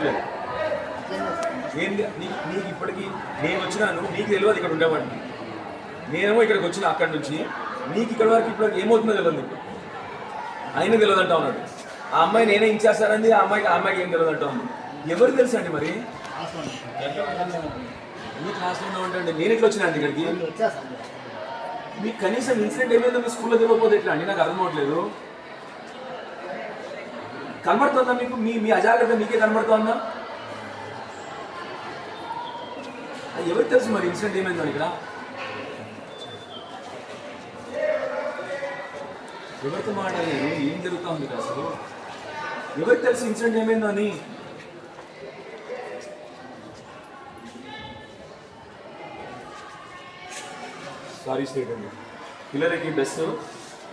చెప్పలేదు. ఏంది నీకు ఇప్పటికీ నేను వచ్చినాను, నీకు తెలియదు ఇక్కడ ఉండేవాడిని. నేనేమో ఇక్కడికి వచ్చిన అక్కడి నుంచి, నీకు ఇక్కడ వరకు ఇప్పటికి ఏమవుతుందో తెలియదు నీకు. అయినా తెలియదు అంటా ఉన్నాడు. ఆ అమ్మాయి నేనే ఇచ్చేస్తానంది, ఆ అమ్మాయికి ఏం తెలియదు అంటా ఉంది. ఎవరికి తెలుసు అండి మరి? మీ క్లాస్లో ఉంటాండి. నేను ఎట్లా వచ్చినా అండి ఇక్కడికి? మీకు కనీసం ఇన్సిడెంట్ ఏమైందో మీ స్కూల్లో తెలియకపోతే ఎట్లా అండి? నాకు అర్థం అవ్వట్లేదు. కనబడుతుందా మీకు? మీ అజాగ్రత్త మీకే కనబడుతుందా? ఎవరికి తెలుసు మరి ఇన్సిడెంట్ ఏమైందో ఇక్కడ? ఎవరితో మాట్లాడలేదు, ఏం జరుగుతూ ఉంది ఇక్కడ అసలు? ఎవరికి తెలుసు ఇన్సిడెంట్ ఏమైందో అని? సారీ స్టేట్ అండి, పిల్లలకి బెస్ట్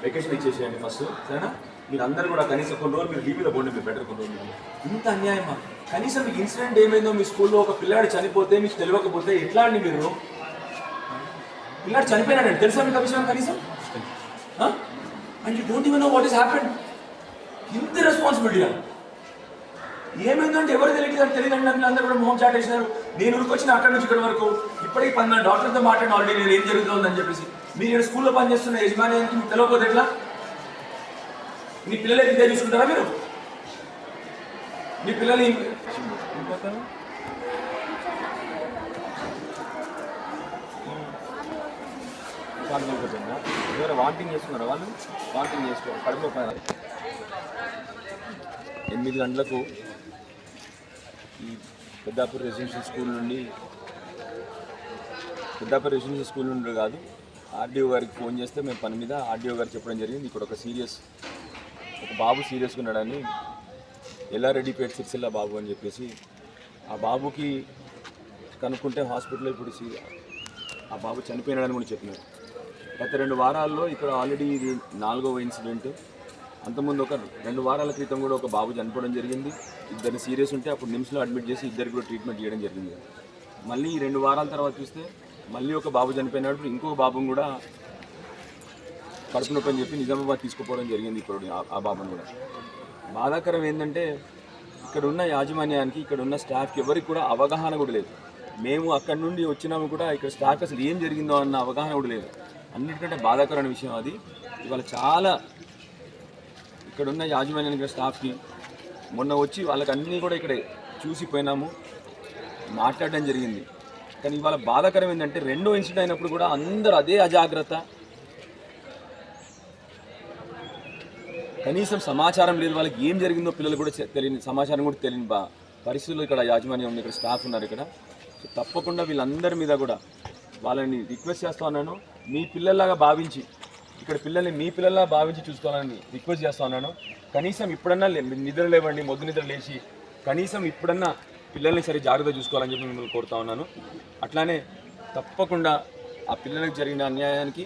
వెకేషన్ ఇచ్చేసేయండి ఫస్ట్, సరేనా? మీరు అందరూ కూడా కనీసం కొన్ని రోజులు మీరు లీపీలో పోండి, మీరు బెటర్ కొన్ని రోజులు. ఇంత అన్యాయమా? కనీసం మీకు ఇన్సిడెంట్ ఏమైందో, మీ స్కూల్లో ఒక పిల్లాడు చనిపోతే మీకు తెలియకపోతే ఎట్లా అండి మీరు? పిల్లాడు చనిపోయినాడండి తెలుసా మీకు ఆ విషయం కనీసం? And you don't even know what is happened. ఇంత రెస్పాన్సిబిలిటీ ఏమైందంటే ఎవరు తెలియదండి. నన్ను అందరూ కూడా మొహం చాటేసినారు. నేను ఉరికొచ్చిన అక్కడి నుంచి ఇక్కడ వరకు ఇప్పటికీ 10 డాక్టర్తో మాట్లాడిన ఆల్రెడీ నేను ఏం జరుగుతుందని చెప్పేసి. మీరు స్కూల్లో పనిచేస్తున్న యజమానికి మీకు తెలియకపోతే ఎట్లా? మీ పిల్లలే ఇదే చూసుకుంటారా మీరు? మీ పిల్లలు ఎవరు వాంటింగ్ చేస్తున్నారా? వాళ్ళు వాంటింగ్ చేసుకోవాలి. కడుపులో 8 గంటలకు ఈ పెద్దాపూర్ రెసిడెన్షియల్ స్కూల్ నుండి కాదు, ఆర్డీఓ గారికి ఫోన్ చేస్తే మేము పని మీద ఆర్డీఓ గారు చెప్పడం జరిగింది. ఇక్కడ ఒక బాబు సీరియస్గా ఉన్నాడని, ఎల్లారెడ్డిపేట సిరిసిల్ల బాబు అని చెప్పేసి. ఆ బాబుకి కనుక్కుంటే హాస్పిటల్లో ఇప్పుడు ఆ బాబు చనిపోయినాడని కూడా చెప్పినారు. గత 2 వారాల్లో ఇక్కడ ఆల్రెడీ ఇది 4వ ఇన్సిడెంట్. అంతకుముందు ఒక 2 వారాల క్రితం కూడా ఒక బాబు చనిపోవడం జరిగింది. ఇద్దరిని సీరియస్ ఉంటే అప్పుడు నిమ్స్లో అడ్మిట్ చేసి ఇద్దరికి కూడా ట్రీట్మెంట్ చేయడం జరిగింది. మళ్ళీ ఈ 2 వారాల తర్వాత చూస్తే మళ్ళీ ఒక బాబు చనిపోయినప్పుడు ఇంకొక బాబుని కూడా కడుపు నొప్పి అని చెప్పి నిజామాబాద్ తీసుకుపోవడం జరిగింది. ఇప్పుడు ఆ బాబుని కూడా. బాధాకరం ఏంటంటే ఇక్కడ ఉన్న యాజమాన్యానికి, ఇక్కడ ఉన్న స్టాఫ్కి ఎవరికి కూడా అవగాహన కూడా లేదు. మేము అక్కడి నుండి వచ్చినాము కూడా ఇక్కడ స్టాఫ్ అసలు ఏం జరిగిందో అన్న అవగాహన కూడా లేదు. అన్నిటికంటే బాధాకరమైన విషయం అది. ఇవాళ చాలా ఇక్కడున్న యాజమాన్యానికి స్టాఫ్కి మొన్న వచ్చి వాళ్ళకి అన్నీ కూడా ఇక్కడ చూసిపోయినాము, మాట్లాడడం జరిగింది. కానీ ఇవాళ బాధాకరం ఏంటంటే 2వ ఇన్సిడెంట్ అయినప్పుడు కూడా అందరూ అదే అజాగ్రత్త. కనీసం సమాచారం లేదు, వాళ్ళకి ఏం జరిగిందో పిల్లలు కూడా తెలియని సమాచారం కూడా తెలియని పరిస్థితుల్లో ఇక్కడ యాజమాన్యం ఉంది, ఇక్కడ స్టాఫ్ ఉన్నారు ఇక్కడ. సో తప్పకుండా వీళ్ళందరి మీద కూడా వాళ్ళని రిక్వెస్ట్ చేస్తూ ఉన్నాను, మీ పిల్లల్లాగా భావించి ఇక్కడ పిల్లల్ని మీ పిల్లల్లా భావించి చూసుకోవాలని రిక్వెస్ట్ చేస్తూ ఉన్నాను. కనీసం ఇప్పుడన్నా నిద్ర లేవండి, మొద్దు నిద్ర లేచి కనీసం ఇప్పుడన్నా పిల్లల్ని సరే జాగ్రత్త చూసుకోవాలని చెప్పి మిమ్మల్ని కోరుతా ఉన్నాను. అట్లానే తప్పకుండా ఆ పిల్లలకు జరిగిన అన్యాయానికి